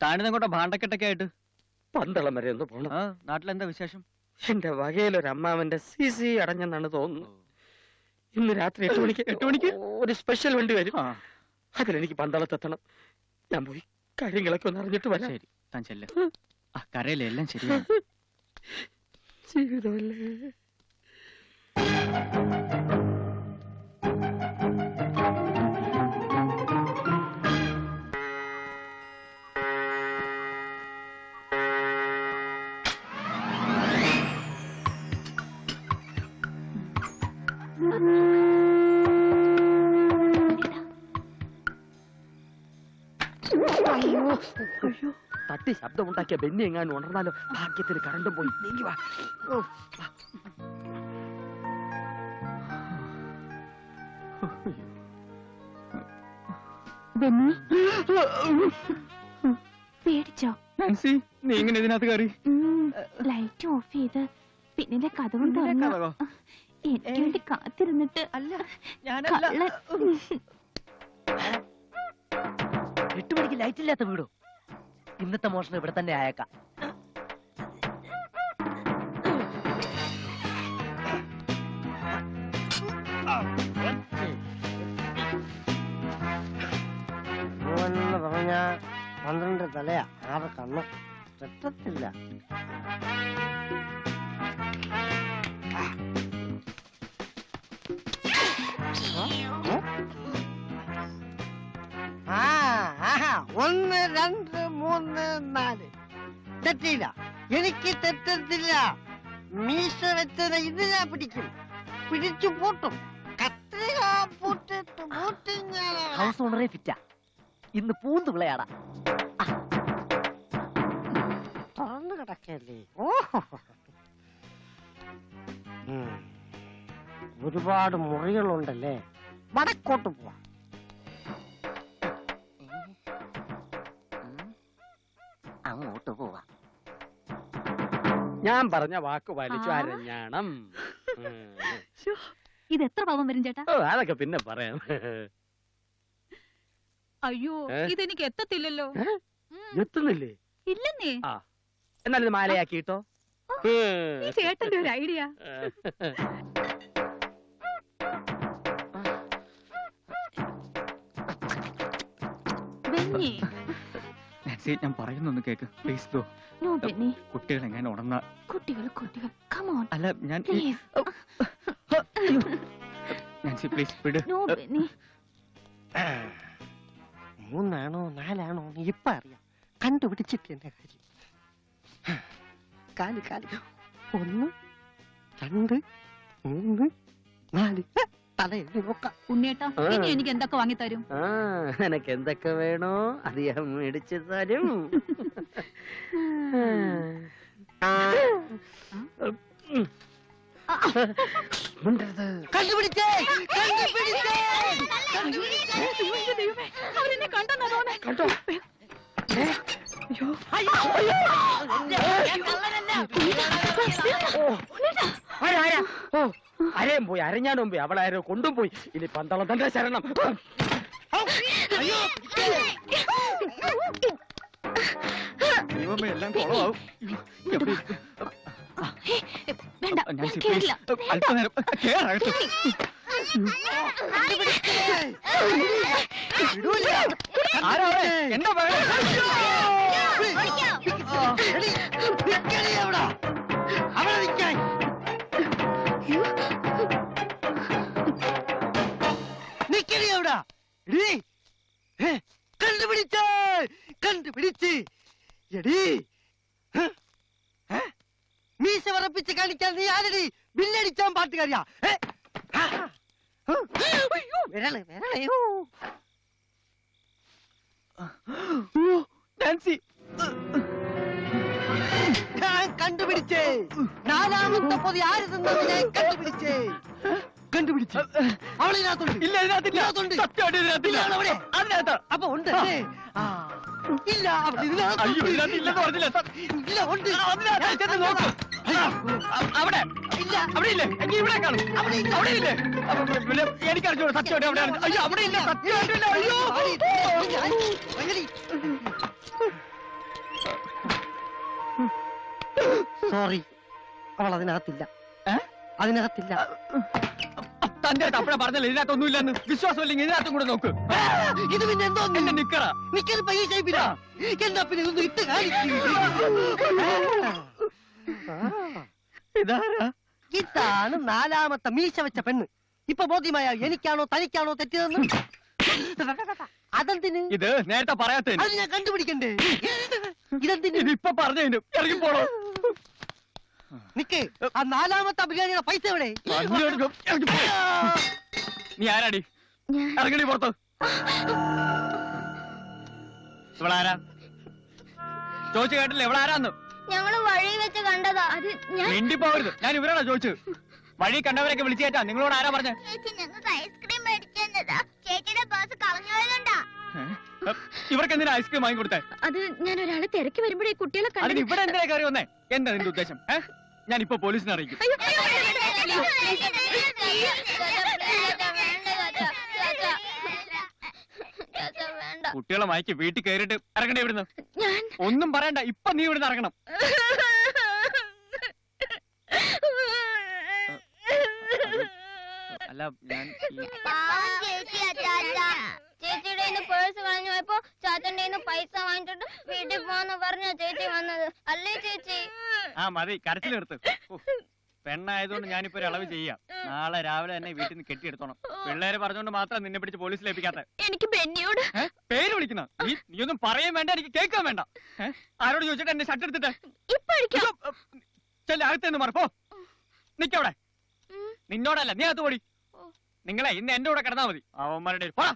താണിതങ്ങോട്ടെ ഭാണ്ടക്കെട്ടൊക്കെ ആയിട്ട് പന്തളം വരെ ഒന്ന് പോണം. നാട്ടിലെന്താ വിശേഷം? എന്റെ വകയിലൊരു അമ്മാവന്റെ CC അടഞ്ഞെന്നാണ് തോന്നുന്നു. ഇന്ന് രാത്രി 8 മണിക്ക് ഒരു സ്പെഷ്യൽ വണ്ടി വരും. അതിലെനിക്ക് പന്തളത്തെത്തണം. ഞാൻ പോയി കാര്യങ്ങളൊക്കെ ഒന്ന് അറിഞ്ഞിട്ട് വരാം. ശരി, താൻ ചെല്ല്. കരയിലെ എല്ലാം ശരിയാണ്. ജീവിതമല്ലേ. തട്ടി ശബ്ദമുണ്ടാക്കിയ ബെന്നി എങ്ങാനും ഉണർന്നാലോ. ഭാഗ്യത്തിന് കറണ്ടും പോയി. നീങ്ങി വാ. പേടിച്ചോ? നാൻസി, നീ ഇങ്ങനെ ഇതിനകത്ത് കയറി? ലൈറ്റ് ഓഫ് ചെയ്ത് പിന്നെ കഥവും തുറന്നു എനിക്ക് വേണ്ടി കാത്തിരുന്നിട്ട്. അല്ല, 8 മണിക്ക് ലൈറ്റ് ഇല്ലാത്ത വീടോ? ഇന്നത്തെ മോഷണം ഇവിടെ തന്നെ ആയേക്കാം. പറഞ്ഞ 12 തലയാ, 6 കണ്ണ് തെറ്റത്തില്ല. ഒന്ന് 2 3 4 തെറ്റില്ല. എനിക്ക് തെറ്റത്തില്ല. മീശ വെച്ചത് ഇത് ഞാൻ പിടിക്കും, പിടിച്ചു പൂട്ടും. കത്രിക പൂട്ടിട്ട് പൂട്ടി ഞാൻ ഹൗസ് ഓണറെ ഫിറ്റാ. ഇന്ന് പൂന്ത് വിളയാടാ. തുറന്നു കിടക്കല്ലേ. ഒരുപാട് മുറികളുണ്ടല്ലേ. വടക്കോട്ട് പോവാ. അങ്ങോട്ട് പോവാ. ഞാൻ പറഞ്ഞ വാക്ക് പാലിച്ചു അരഞ്ഞാണം. ഇത് എത്ര പാവം വരും ചേട്ടാ? അതൊക്കെ പിന്നെ പറയാം. അയ്യോ, ഇതെനിക്ക് എത്തത്തില്ലല്ലോ. എത്തുന്നില്ലേ? ഇല്ലെന്നേ. എന്നാലിത് മാലയാക്കിട്ടോ. ചേട്ടന്റെ ഒരു ഐഡിയ. നാൻസി, ഞാൻ പറയുന്നൊന്ന് കേക്ക് പ്ലീസ്. കുട്ടികൾ എങ്ങനെ ഉണർന്ന? കുട്ടികൾ കം ഓൺ. അല്ല, ഞാൻ നാൻസി പ്ലീസ് വിട്. 3 ആണോ 4 ആണോ ഇപ്പൊ അറിയാം. കണ്ടുപിടിച്ചിട്ട് എന്റെ കാര്യം. കാലി 1 2 3 4 തലയെഴുതി നോക്കാം. ഉണ്ണേട്ടാ, ഇനി എനിക്ക് എന്തൊക്കെ വാങ്ങിത്തരും? എനക്ക് എന്തൊക്കെ വേണോ അത് ഞാൻ മേടിച്ചു തരും. കണ്ടുപിടിച്ചേ. കണ്ടോ? അരയും പോയി, അരഞ്ഞാനും പോയി, അവളാരോ കൊണ്ടും പോയി. ഇനി പന്തളം തന്നെ ശരണം. ദൈവമേ, എല്ലാം കുളമാവും. അല്പനേരം കേറാകട്ടെ. എന്താ കണ്ടുപിടിച്ച് എടീ. മീശ വറപ്പിച്ച് കാണിക്കാൻ നീ ആരടി? ബില്ലടിച്ചാൻ പാട്ടുകാരിയാ. നാൻസി, ഞാൻ കണ്ടുപിടിച്ചേ. 4ാമത്തെ പൊതി ആര് തിന്നത് ഞാൻ കണ്ടുപിടിച്ചേ. കണ്ടുപിടിച്ചു. അവളിതിനകത്തുണ്ട്. ഇല്ല, ഇതിനകത്തില്ല. സത്യമായിട്ട് ഇതിനകത്തില്ല. അതിനകത്ത്. അപ്പൊ ഉണ്ട്. ഇല്ല, അയ്യോ, ഇതിനകത്തില്ലെന്ന് പറഞ്ഞില്ലേ? ഇല്ല, ഉണ്ട്. അതിനകത്ത് ചെന്ന് നോക്ക്. അവിടെ ഇല്ല, അവിടെ ഇല്ലേ? എങ്കിൽ ഇവിടെ കാണും. അവിടെ ഇല്ലേ? എനിക്കറിഞ്ഞു സത്യമായിട്ട് അവിടെയാണ്. അയ്യോ, അവിടെ ഇല്ല. സത്യമായിട്ടില്ല. അയ്യോ. സോറി, അവൾ അതിനകത്തില്ല. അതിനകത്തില്ല. തന്റെ അടുത്ത് അപ്പഴേ പറഞ്ഞല്ലേ ഇതിനകത്തൊന്നുമില്ലെന്ന്. വിശ്വാസമില്ലെങ്കിൽ ഇതിനകത്തും കൂടെ നോക്ക്. ഇത് പിന്നെ എന്തോ എന്റെ നിക്കറ നിക്കത് പയ്യ ഷേപ്പില്ല. എന്താ പിന്നെ ഇതൊന്നും ഇട്ട് കാണിക്കും. ഇതാരാ? ഇതാണ് 4ാമത്തെ മീശ വെച്ച പെണ്ണ്. ഇപ്പൊ ബോധ്യമായ എനിക്കാണോ തനിക്കാണോ തെറ്റിയതെന്ന്? അതെന്തിന്? ഇത് നേരത്തെ പറയാത്തതിന്. അത് ഞാൻ കണ്ടുപിടിക്കണ്ടേ? ഇതെന്തിന്? ഇതിപ്പൊ പറഞ്ഞതിനും ഇറങ്ങിപ്പോളോ? നിക്ക്, ആ 4ാമത്തെ ബിരിയാണിയുടെ പൈസ എവിടെ? നീ ആരാടി? ഇറങ്ങടി പുറത്ത്. ഇവളാരാ? ചോദിച്ചു കേട്ടില്ലേ ഇവളാരാന്ന്? ഞങ്ങള് വഴി വെച്ച് കണ്ടതാ. അത് ഞാൻ മിണ്ടി പോകരുത്. ഞാൻ ഇവരാണോ ചോദിച്ചത്? വഴി കണ്ടവരൊക്കെ വിളിച്ചു കയറ്റാ. നിങ്ങളോട് ആരാ പറഞ്ഞ? ചേച്ചി ഞങ്ങൾക്ക് ഐസ്ക്രീം മേടിച്ചതാ. ചേച്ചിയുടെ പേഴ്സ് കളഞ്ഞു പോയതുണ്ടാ. ഇവർക്ക് എന്തിനാ ഐസ്ക്രീം വാങ്ങി കൊടുത്തേ? അത് ഞാൻ ഒരാളെ തിരക്കി വരുമ്പോഴേ കുട്ടികളെ അതിന് ഇവിടെ എന്തിനാ കയറി വന്നേ? എന്താ നിന്റെ ഉദ്ദേശം? ഞാൻ ഇപ്പൊ പോലീസിനെ അറിയിക്കും. കുട്ടികളെ മയക്കി വീട്ടിൽ കയറിയിട്ട് ഇറങ്ങണേ ഇവിടുന്ന്. ഒന്നും പറയണ്ട, ഇപ്പൊ നീ ഇവിടുന്ന് ഇറങ്ങണം. അല്ല ഞാൻ ചേച്ചിയുടെ പേഴ്സ് കളഞ്ഞു പോയപ്പോ ചാച്ചന്റെ പൈസ വാങ്ങിച്ചിട്ട് വീട്ടിൽ പോവാന്ന് പറഞ്ഞ ചേച്ചി വന്നത് അല്ലേ ചേച്ചി? ആ മതി, കരച്ചിൽ നിർത്ത്. പെണ്ണായതുകൊണ്ട് ഞാനിപ്പോ ഒരു അളവ് ചെയ്യാം. നാളെ രാവിലെ തന്നെ വീട്ടിൽ നിന്ന് കെട്ടിയെടുത്തോണം. പിള്ളേര് പറഞ്ഞുകൊണ്ട് മാത്രം നിന്നെ പിടിച്ച് പോലീസിൽ ഏൽപ്പിക്കാത്ത. എനിക്ക് ബെന്നിയോട് പേര് വിളിക്കുന്ന നീ ഒന്നും പറയാൻ വേണ്ട, എനിക്ക് കേൾക്കാൻ വേണ്ട. ആരോട് ചോദിച്ചിട്ട് എന്നെ ഷർട്ട് എടുത്തിട്ട് ചെല്ല അകത്തേന്ന് മറപ്പോ. നിക്കവിടെ. നിന്നോടല്ല, നീ അകത്ത് പോടി. നിങ്ങളെ ഇന്ന് എന്റെ കൂടെ കിടന്നാ മതി. അവന്മാരുടെ പോടാ.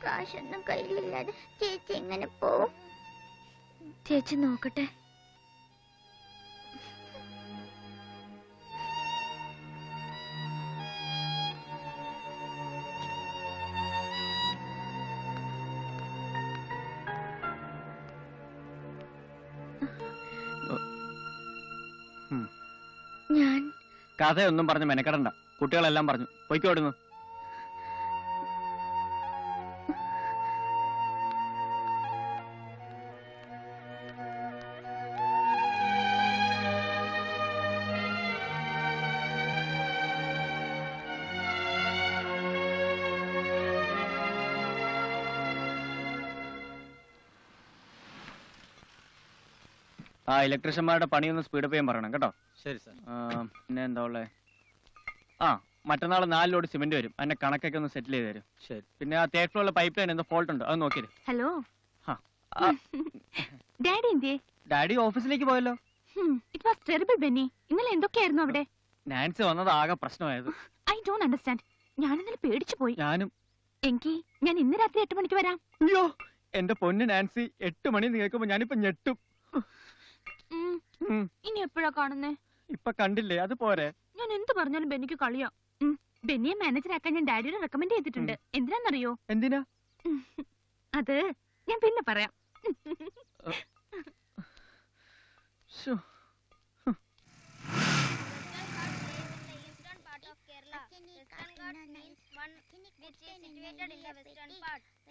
കാശൊന്നും കയ്യിലില്ലാതെ ചേച്ചി എങ്ങനെ പോവും? ചേച്ചി നോക്കട്ടെ. ഞാൻ കഥയൊന്നും പറഞ്ഞ് മെനക്കെടണ്ട. കുട്ടികളെല്ലാം പറഞ്ഞു പൊയ്ക്കോടുന്നു. ആ ഇലക്ട്രീഷ്യന്മാരുടെ പണിയൊന്ന് സ്പീഡപ്പ് ചെയ്യാൻ പറയണം കേട്ടോ. ശരി സാർ. പിന്നെ എന്താ ഉള്ളേ? ആ മറ്റന്നാൾ 4 ലോഡ് സിമെന്റ് വരും. അതിന്റെ കണക്കൊക്കെ ഒന്ന് സെറ്റിൽ ചെയ്ത് തരും. ശരി. പിന്നെ ആ തേർഡ് ഫ്ലോറിലെ പൈപ്പ് ലൈൻ എന്തോ ഫോൾട്ട് ഉണ്ട്, അത് നോക്കിയത്. ഹലോ ഡാഡി എന്തേ? ഡാഡി ഓഫീസിലേക്ക് പോയല്ലോ. It was terrible Benny. ഇന്നലെ എന്തൊക്കെയായിരുന്നു അവിടെ? നാൻസി വന്നത് ആകെ പ്രശ്നമായത്. I don't understand. ഞാൻ ഇന്നലെ പേടിച്ചു പോയി. ഞാനും. എങ്കിൽ ഞാൻ ഇന്ന് രാത്രി 8 മണിക്ക് വരാം. അയ്യോ എന്റെ പൊന്ന് നാൻസി, 8 മണി കേൾക്കുമ്പോ ഞാനിപ്പോ ഞെട്ടും. ഇനി എപ്പോഴാ കാണുന്നേ? ഇപ്പൊ കണ്ടില്ലേ, അത് പോരെ. ഞാൻ എന്ത് പറഞ്ഞാലും ബെന്നിക്ക് കളിയാ. ബെന്നിയെ മാനേജറാക്കാൻ ഞാൻ ഡാഡിയോട് റെക്കമെൻഡ് ചെയ്തിട്ടുണ്ട്. എന്തിനാന്നറിയോ? എന്തിനാ? അത് ഞാൻ പിന്നെ പറയാം.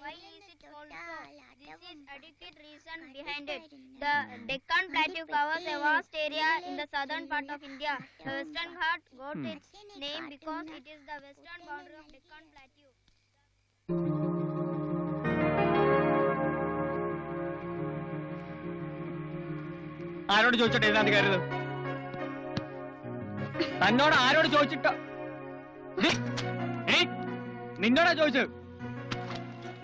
Why is it called so? This is adequate reason behind it. The Deccan Plateau covers a vast area in the southern part of India. The Western Ghat got its name because it is the western boundary of Deccan Plateau. ആരോട് ചോദിച്ചോട്ടെ ഇതിനകത്ത് കയറുന്നത്? തന്നോട് ആരോട് ചോദിച്ചിട്ടോ? നിന്നോടാ ചോദിച്ചത്?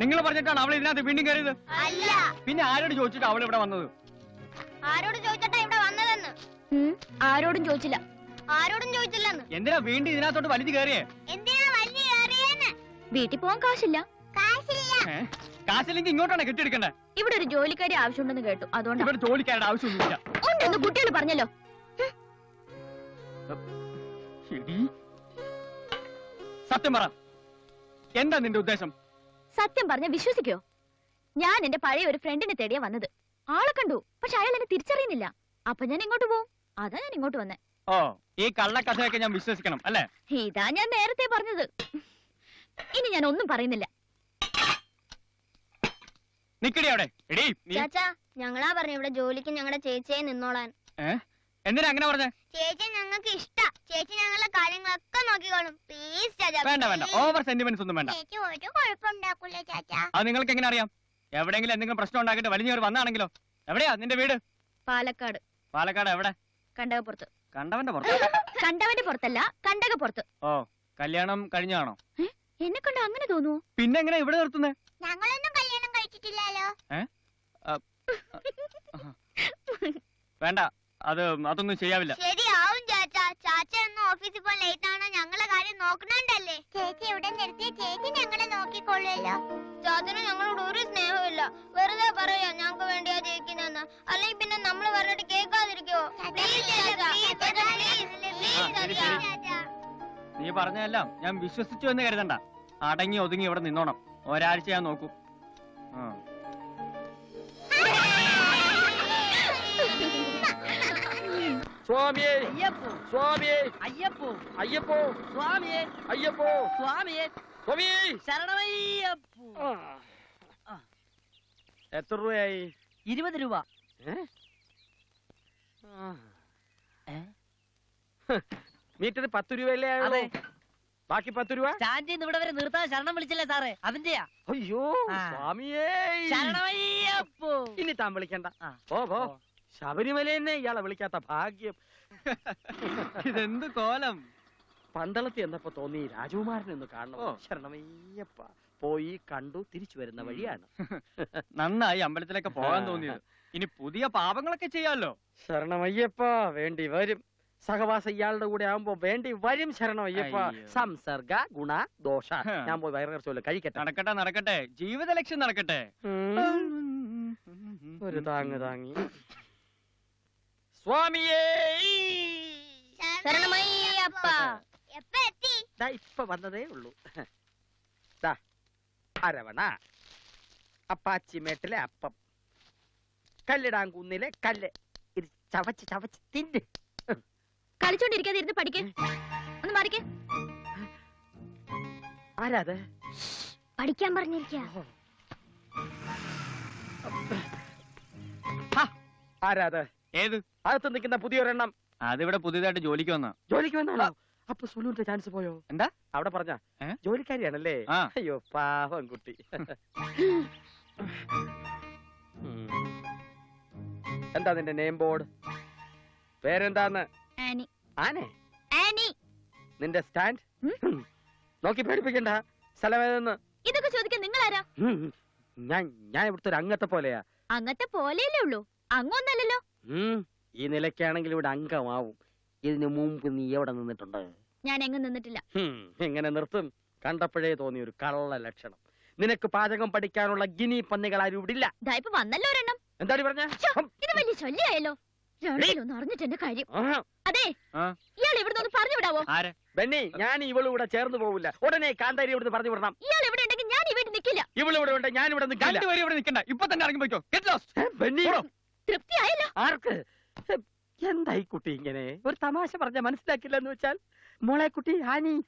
നിങ്ങൾ പറഞ്ഞിട്ടാണ് അവൾ ഇതിനകത്ത് വീണ്ടും കയറിയത്? അല്ല. പിന്നെ ആരോട് ചോദിച്ചിട്ടാ അവൾ ഇവിടെ വന്നത്? ആരോട് ചോദിച്ചിട്ടാ ഇവിടെ വന്നതെന്ന്? ആരോടും ചോദിച്ചില്ല. ആരോടും ചോദിച്ചില്ലെന്ന്. എന്തിനാ വീണ്ടും ഇതിനകത്തോട്ട് വലിച്ചു കയറിയേ? എന്തിനാ വലിയ കയറിയെന്ന്? വീട്ടിൽ പോവാൻ കാശില്ല. കാശില്ലെങ്കിൽ ഇങ്ങോട്ടാണ് കെട്ടിയെടുക്കണ്ടേ? ഇവിടെ ഒരു ജോലിക്കാരി ആവശ്യമുണ്ടെന്ന് കേട്ടു, അതുകൊണ്ടാണ്. ഇവിടെ ജോലിക്കാരുടെ ആവശ്യമൊന്നുമില്ല. ഉണ്ടെന്ന് കുട്ടികൾ പറഞ്ഞല്ലോ. എടീ, സത്യം പറ, എന്താ നിന്റെ ഉദ്ദേശം? സത്യം പറഞ്ഞ വിശ്വസിക്കോ? ഞാൻ എന്റെ പഴയ ഒരു ഫ്രണ്ടിനെ തേടിയാ വന്നത്. ആളെ കണ്ടു, പക്ഷെ അയാൾ എന്നെ തിരിച്ചറിയുന്നില്ല. അപ്പൊ ഞാൻ ഇങ്ങോട്ട് പോവും. അതാ ഞാൻ ഇങ്ങോട്ട് വന്നേ. ഓ, ഈ കള്ളക്കഥയൊക്കെ ഞാൻ വിശ്വസിക്കണം അല്ലേ? ഇതാ ഞാൻ നേരത്തെ പറഞ്ഞത്. ഇനി ഞാൻ ഒന്നും പറയുന്നില്ല. നിക്കടി അവിടെ. എടീ, നീ ചാച്ചാ, ഞങ്ങളാ പറഞ്ഞു ഇവിടെ ജോലിക്ക് ഞങ്ങളുടെ ചേച്ചിയെ നിന്നോളാൻ. എന്തിനാ അങ്ങനെ പറഞ്ഞേ? ചേച്ചി ഞങ്ങൾക്ക് ഇഷ്ടാ. ചേച്ചി ഞങ്ങളുടെ കാര്യങ്ങളൊക്കെ നോക്കിക്കോളും. പ്ലീസ് ചാച്ചാ. വേണ്ട വേണ്ട, ഓവർ സെന്റിമെന്റ്സ് ഒന്നും വേണ്ട. ചേച്ചി ഒരു കുഴപ്പമുണ്ടാക്കൂല ചാച്ചാ. അത് നിങ്ങൾക്ക് എങ്ങനെ അറിയാം? എവിടെയെങ്കിലും എന്തെങ്കിലും പ്രശ്നം ഉണ്ടാക്കിയിട്ട് വലിഞ്ഞവർ വന്നാണെങ്കിലോ? എവിടെയാ നിന്റെ വീട്? പാലക്കാട്. പാലക്കാട് എവിടെ? കണ്ടകപ്പുറത്ത്. കണ്ടവന്റെ പുറത്ത്? കണ്ടവന്റെ പുറത്തല്ല, കണ്ടകപ്പുറത്ത്. ഓ, കല്യാണം കഴിഞ്ഞാണോ? എന്നെ കണ്ട അങ്ങനെ തോന്നുവോ? പിന്നെ എങ്ങനെ ഇവിടെ നിർത്തുന്നേ? ഞങ്ങളൊന്നും കല്യാണം കഴിച്ചിട്ടില്ലല്ലോ. വേണ്ട, അതൊന്നും ചെയ്യാവില്ല. ശരിയാവും ചാച്ചാ. ചാച്ച എന്ന് ഓഫീസിൽ പോയി ലേറ്റ് ആണോ ഞങ്ങളെ കാര്യം നോക്കണുണ്ടല്ലേ. ചേച്ചി ഇവിടെ നിർത്തിയ ചേച്ചി ഞങ്ങളെ നോക്കിക്കൊള്ളുമല്ലോ. ചാച്ചന് ഞങ്ങളോട് ഒരു സ്നേഹമില്ല. വെറുതെ പറയാ ഞങ്ങൾക്ക് വേണ്ടിയാ ജയിക്കുന്നെന്ന്. അല്ലെങ്കിൽ പിന്നെ നമ്മൾ പറഞ്ഞിട്ട് കേൾക്കാതിരിക്കോ? നീ പറഞ്ഞതെല്ലാം ഞാൻ വിശ്വസിച്ചു എന്ന് കരുതണ്ട. അടങ്ങി ഒതുങ്ങി ഇവിടെ നിന്നോണം. ഒരാഴ്ച ഞാൻ നോക്കൂ. സ്വാമിയേ, അയ്യപ്പോ സ്വാമിയേ, അയ്യപ്പോ അയ്യപ്പോ, സ്വാമിയെ അയ്യപ്പോ, സ്വാമിയെ സ്വാമിയേ. ശരണമയ്യപ്പോ. എത്ര രൂപയായി? 20 രൂപ. മീറ്റർ 10 രൂപയല്ലേ ആയുള്ളൂ? അതെ. ബാക്കി 10 രൂപ സ്റ്റാൻഡിൽ നിന്ന് ഇവിടെ വരെ നിർത്താൻ ശരണം വിളിച്ചില്ലേ സാറേ, അതിന്റെയാ. അയ്യോ സ്വാമിയേ. ശരണമയ്യപ്പോ. ഇനി താൻ വിളിക്കണ്ട. ആ. പോ ശബരിമല തന്നെ ഇയാളെ വിളിക്കാത്ത ഭാഗ്യം. ഇതെന്ത് കോലം? പന്തളത്ത് എന്നപ്പോ തോന്നി രാജകുമാരനൊന്ന് കാണണം. ഓ. ശരണമയ്യപ്പ. പോയി കണ്ടു തിരിച്ചു വരുന്ന വഴിയാണ്. നന്നായി അമ്പലത്തിലൊക്കെ പോകാൻ തോന്നിയത്. ഇനി പുതിയ പാപങ്ങളൊക്കെ ചെയ്യാലോ. ശരണമയ്യപ്പ വേണ്ടി വരും. സഹവാസം ഇയാളുടെ കൂടെ ആവുമ്പോ വേണ്ടി വരും. ശരണമയ്യപ്പ. അയ്യോ. സംസർഗ ഗുണ ദോഷ. ഞാൻ പോയി വയറിറച്ചോല്ലോ കഴിക്കട്ടെ. നടക്കട്ടെ നടക്കട്ടെ, ജീവിത ലക്ഷ്യം നടക്കട്ടെ. ഒരു താങ്ങി സ്വാമിയേ. ശരണമയ്യപ്പ. എപ്പ എത്തി? ദാ ഇപ്പൊ വന്നതേ ഉള്ളൂ. ദാ അരവണ, അപ്പാച്ചിമേട്ടിലെ അപ്പം, കല്ലിടാങ്കുന്നിലെ കല്ല്. ഇത് ചവച്ച് ചവച്ച് തിന്ന്. കളിച്ചോണ്ടിരിക്കാതെ ഇരുന്ന് പഠിക്കേ. ഒന്ന് മാറിക്കേ. ആരാത്? പഠിക്കാൻ പറഞ്ഞിരിക്ക. ആരാത്? ഏത്? അകത്ത് നിൽക്കുന്ന പുതിയൊരെണ്ണം. അതിവിടെ പുതിയതായിട്ട് ജോലിക്ക് വന്ന. ജോലിക്ക് വന്നാണോ? അപ്പൊ സുലുവിന്റെ ചാൻസ് പോയോ? എന്താ? അവിടെ പറഞ്ഞ ജോലിക്കാരിയാണല്ലേ? ആ. അയ്യോ പാവം കുട്ടി. എന്താ നിന്റെ നെയിം ബോർഡ്? പേരെന്താന്ന്? ആനി. ആനെ? ആനി. നിന്റെ സ്റ്റാൻഡ്? നോക്കി പേടിപ്പിക്കണ്ട. സ്ഥലം ഏതെന്ന്? ഇതൊക്കെ ചോദിക്കാൻ നിങ്ങൾ ആരാ? ഞാൻ ഇവിടുത്തെ ഒരു അംഗത്തെ പോലെയാ. അങ്ങത്തെ പോലെയല്ലേ ഉള്ളൂ, അങ്ങൊന്നല്ലല്ലോ. ഈ നിലയ്ക്കാണെങ്കിൽ ഇവിടെ അംഗമാവും. ഇതിനു മുമ്പ് നീ എവിടെ നിന്നിട്ടുണ്ട്? ഞാൻ എങ്ങും നിന്നിട്ടില്ല. എങ്ങനെ നിർത്തും? കണ്ടപ്പോഴേ തോന്നിയ ഒരു കള്ള ലക്ഷണം. നിനക്ക് പാചകം പഠിക്കാനുള്ള ഗിനി പന്നികൾ ആരും ഇവിടെ ഇല്ല. ദാ ഇപ്പൊ വന്നല്ലോ ഒരെണ്ണം. എന്താടി പറഞ്ഞ? ഇത് വലിയ ശല്യായല്ലോ. രണ്ടിലൊന്ന് അറിഞ്ഞിട്ട് എന്റെ കാര്യം. അതെ, ഇയാൾ ഇവിടുന്ന് ഒന്ന് പറഞ്ഞു വിടാവോ? ആരെ? ബെന്നി, ഞാൻ ഇവളിവിടെ ചേർന്ന് പോവില്ല. ഉടനെ കാന്താരി ഇവിടുന്ന് പറഞ്ഞു വിടണം. ഇയാൾ ഇവിടെ ഉണ്ടെങ്കിൽ ഞാൻ ഈ വീട്ടിൽ നിൽക്കില്ല. ഇവളിവിടെ ഉണ്ട്, ഞാൻ ഇവിടെ നിൽക്കില്ല. രണ്ടുപേരും ഇവിടെ നിൽക്കണ്ട, ഇപ്പൊ തന്നെ ഇറങ്ങി പോയിക്കോ. Get lost. ബെന്നി, തൃപ്തിയായല്ലോ. ആർക്ക്? എന്തായി കുട്ടി ഇങ്ങനെ ഒരു തമാശ പറഞ്ഞ മനസ്സിലാക്കില്ല എന്ന് വെച്ചാൽ? മോളെ കുട്ടി ആനി